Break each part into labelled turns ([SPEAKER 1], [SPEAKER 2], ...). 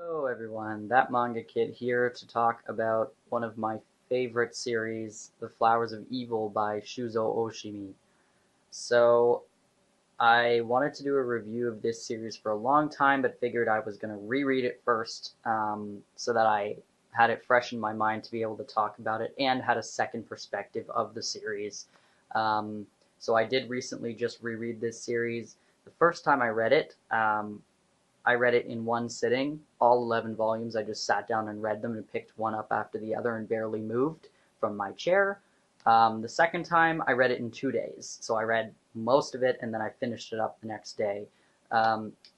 [SPEAKER 1] Hello everyone, that manga kid here to talk about one of my favorite series, The Flowers of Evil by Shuzo Oshimi. So, I wanted to do a review of this series for a long time, but figured I was going to reread it first so that I had it fresh in my mind to be able to talk about it and had a second perspective of the series. Um, so, I did recently just reread this series. The first time I read it, I read it in one sitting, all 11 volumes. I just sat down and read them and picked one up after the other and barely moved from my chair. The second time, I read it in 2 days. So I read most of it and then I finished it up the next day.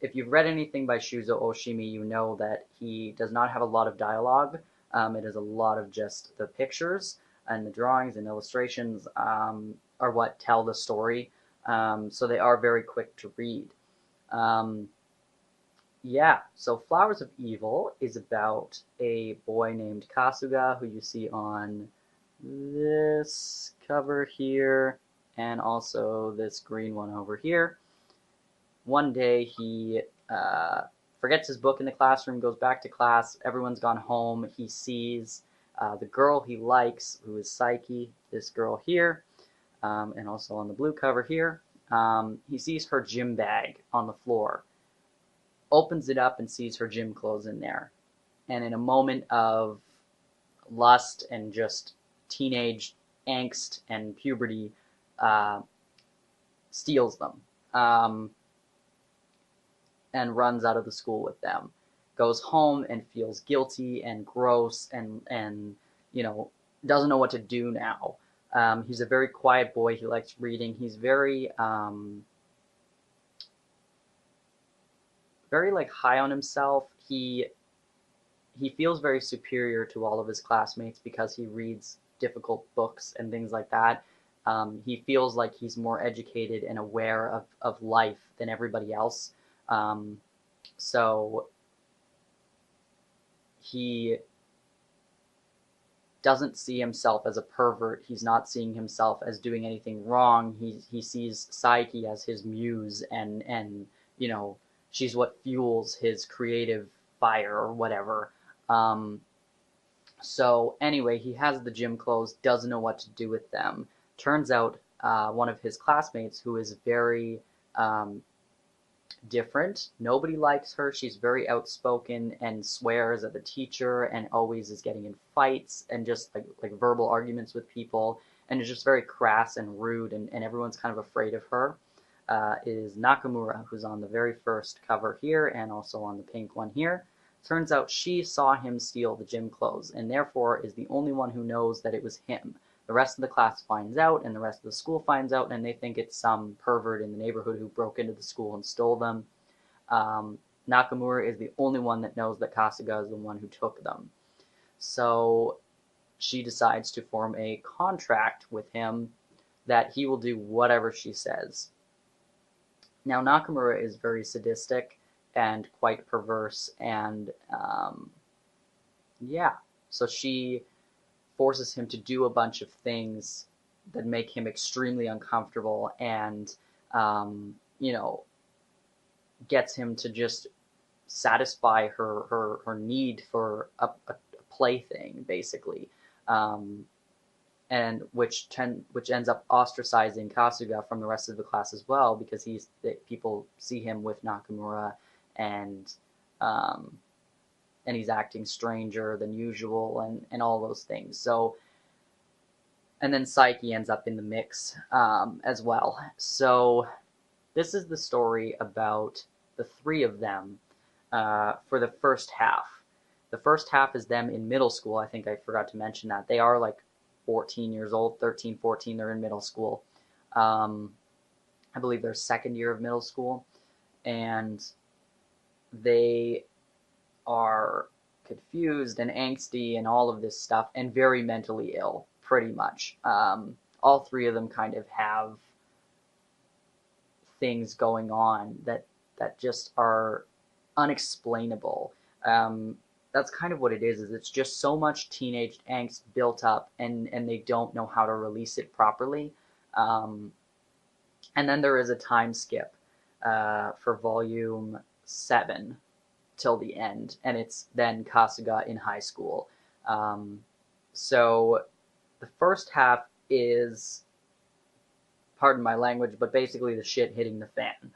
[SPEAKER 1] If you've read anything by Shuzo Oshimi, you know that he does not have a lot of dialogue. It is a lot of just the pictures and the drawings and illustrations are what tell the story. So they are very quick to read. Um, yeah, so Flowers of Evil is about a boy named Kasuga, who you see on this cover here, and also this green one over here. One day he forgets his book in the classroom, goes back to class, everyone's gone home. He sees the girl he likes, who is Psyche, this girl here, and also on the blue cover here. He sees her gym bag on the floor, opens it up and sees her gym clothes in there. And in a moment of lust and just teenage angst and puberty, uh, steals them and runs out of the school with them. Goes home and feels guilty and gross and you know doesn't know what to do now. He's a very quiet boy. He likes reading. He's very like high on himself. He feels very superior to all of his classmates because he reads difficult books and things like that. He feels like he's more educated and aware of life than everybody else. Um, so he doesn't see himself as a pervert. He's not seeing himself as doing anything wrong. He sees Psyche as his muse, and you know she's what fuels his creative fire or whatever. Um, So anyway, he has the gym clothes, doesn't know what to do with them. Turns out one of his classmates, who is very um, different, nobody likes her. She's very outspoken and swears at the teacher and always is getting in fights and just like verbal arguments with people and is just very crass and rude and everyone's kind of afraid of her. Is Nakamura, who's on the very first cover here and also on the pink one here. Turns out she saw him steal the gym clothes and therefore is the only one who knows that it was him. The rest of the class finds out and the rest of the school finds out and they think it's some pervert in the neighborhood who broke into the school and stole them. Um, Nakamura is the only one that knows that Kasuga is the one who took them. So she decides to form a contract with him that he will do whatever she says. Now, Nakamura is very sadistic and quite perverse, and yeah, so she forces him to do a bunch of things that make him extremely uncomfortable and, you know, gets him to just satisfy her need for a plaything, basically. Um, and which ends up ostracizing Kasuga from the rest of the class as well because people see him with Nakamura and um, and he's acting stranger than usual and all those things. So and then Psyche ends up in the mix as well. So this is the story about the three of them for the first half. The first half is them in middle school. I think I forgot to mention that. They are like 14 years old, 13, 14. They're in middle school. Um, I believe they're second year of middle school. And they are confused and angsty and all of this stuff and very mentally ill, pretty much. All three of them kind of have things going on that just are unexplainable. Um, that's kind of what it is it's just so much teenage angst built up and they don't know how to release it properly. Um, and then there is a time skip for volume 7 till the end, and it's then Kasuga in high school. Um, so the first half is, pardon my language, but basically the shit hitting the fan.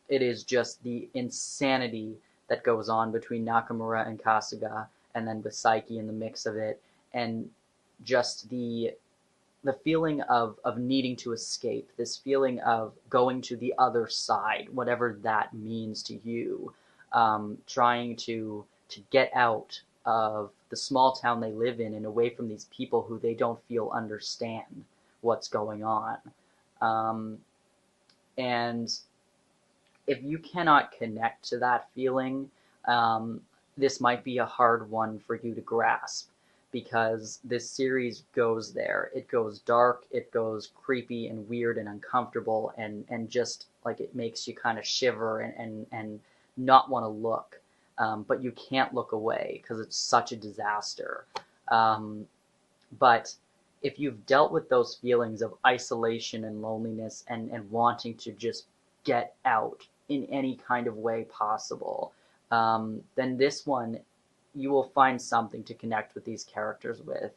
[SPEAKER 1] It is just the insanity that goes on between Nakamura and Kasuga, and then with Saiki in the mix of it, and just the feeling of needing to escape, this feeling of going to the other side, whatever that means to you, trying to get out of the small town they live in and away from these people who they don't feel understand what's going on. Um, and if you cannot connect to that feeling, this might be a hard one for you to grasp because this series goes there. It goes dark, it goes creepy and weird and uncomfortable, and just like it makes you kind of shiver and not want to look. But you can't look away because it's such a disaster. Um, but if you've dealt with those feelings of isolation and loneliness and wanting to just get out in any kind of way possible, then this one, you will find something to connect with these characters with.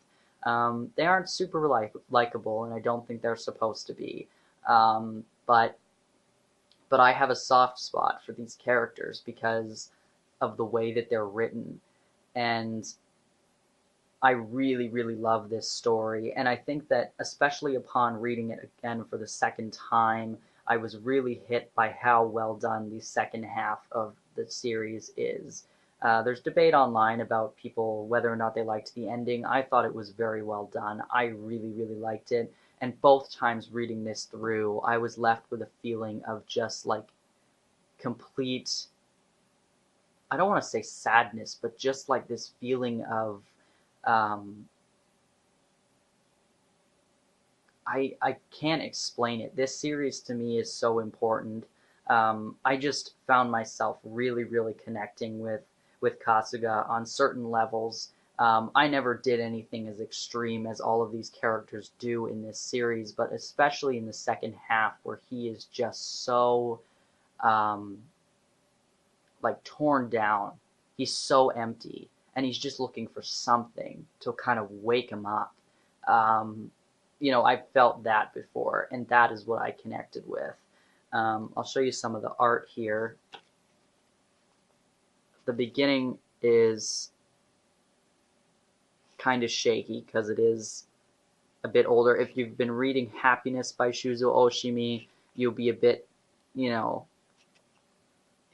[SPEAKER 1] They aren't super likable, and I don't think they're supposed to be. But I have a soft spot for these characters because of the way that they're written, and I really, really love this story, and I think that especially upon reading it again for the second time, I was really hit by how well done the second half of the series is. There's debate online about people whether or not they liked the ending. I thought it was very well done. I really, really liked it, and both times reading this through, I was left with a feeling of just like complete, I don't want to say sadness, but just like this feeling of um, I can't explain it. This series to me is so important. I just found myself really, really connecting with Kasuga on certain levels. I never did anything as extreme as all of these characters do in this series, but especially in the second half where he is just so um, like torn down. He's so empty, and he's just looking for something to kind of wake him up. Um, I've felt that before, and that is what I connected with. I'll show you some of the art here. The beginning is kind of shaky because it is a bit older. If you've been reading Happiness by Shuzo Oshimi, you'll be a bit, you know,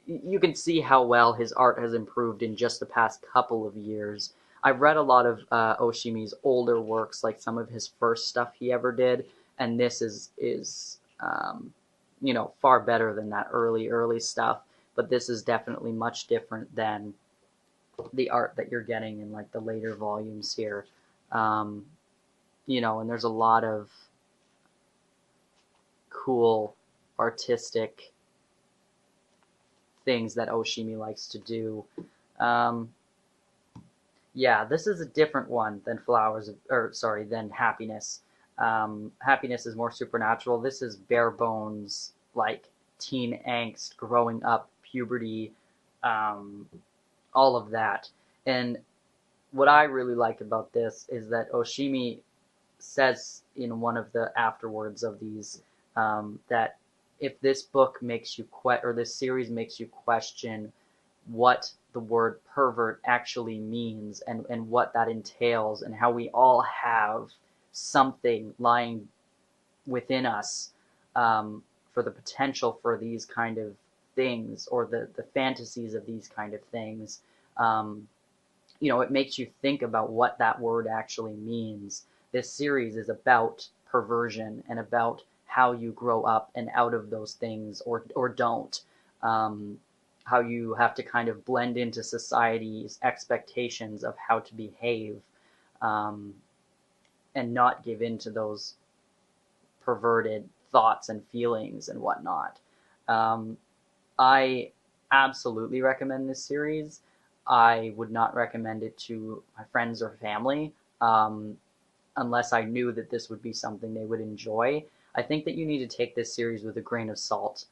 [SPEAKER 1] you can see how well his art has improved in just the past couple of years. I've read a lot of Oshimi's older works, like some of his first stuff he ever did, and this is far better than that early stuff. But this is definitely much different than the art that you're getting in like the later volumes here. Um, and there's a lot of cool artistic things that Oshimi likes to do. Um, yeah, this is a different one than than Happiness. Happiness is more supernatural. This is bare bones, like teen angst, growing up, puberty, um, all of that. And what I really like about this is that Oshimi says in one of the afterwords of these that if this book makes you or this series makes you question what the word pervert actually means and what that entails and how we all have something lying within us for the potential for these kind of things or the fantasies of these kind of things, it makes you think about what that word actually means. This series is about perversion and about how you grow up and out of those things or don't. How you have to kind of blend into society's expectations of how to behave, um, and not give in to those perverted thoughts and feelings and whatnot. Um, I absolutely recommend this series. I would not recommend it to my friends or family unless I knew that this would be something they would enjoy. I think that you need to take this series with a grain of salt.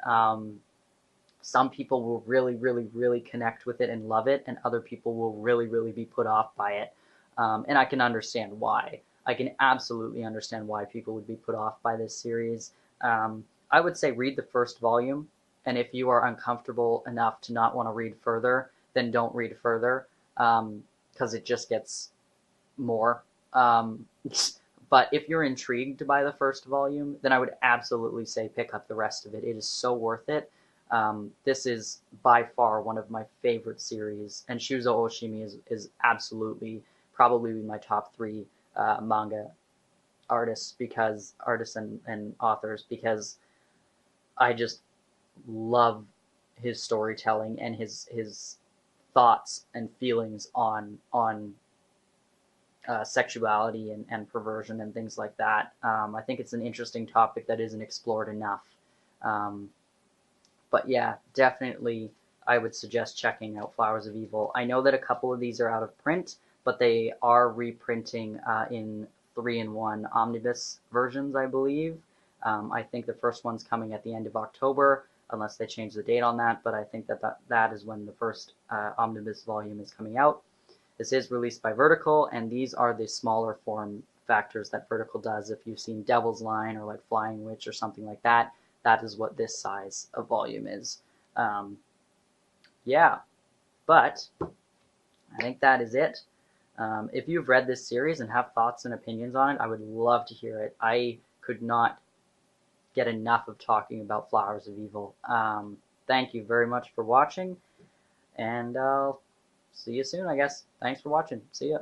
[SPEAKER 1] Some people will really, really, really connect with it and love it, and other people will really, really be put off by it. And I can understand why. I can absolutely understand why people would be put off by this series. I would say read the first volume, and if you are uncomfortable enough to not want to read further, then don't read further, because it just gets more. Um, but if you're intrigued by the first volume, then I would absolutely say pick up the rest of it. It is so worth it. This is by far one of my favorite series, and Shuzo Oshimi is absolutely probably my top three manga artists and authors, because I just love his storytelling and his thoughts and feelings on sexuality and perversion and things like that. I think it's an interesting topic that isn't explored enough. Um, but yeah, definitely I would suggest checking out Flowers of Evil. I know that a couple of these are out of print, but they are reprinting in 3-in-1 omnibus versions, I believe. I think the first one's coming at the end of October, unless they change the date on that, but I think that is when the first omnibus volume is coming out. This is released by Vertical, and these are the smaller form factors that Vertical does. If you've seen Devil's Line or like Flying Witch or something like that, that is what this size of volume is. Um, yeah, but I think that is it. If you've read this series and have thoughts and opinions on it, I would love to hear it. I could not get enough of talking about Flowers of Evil. Thank you very much for watching, and I'll see you soon, I guess. Thanks for watching. See ya.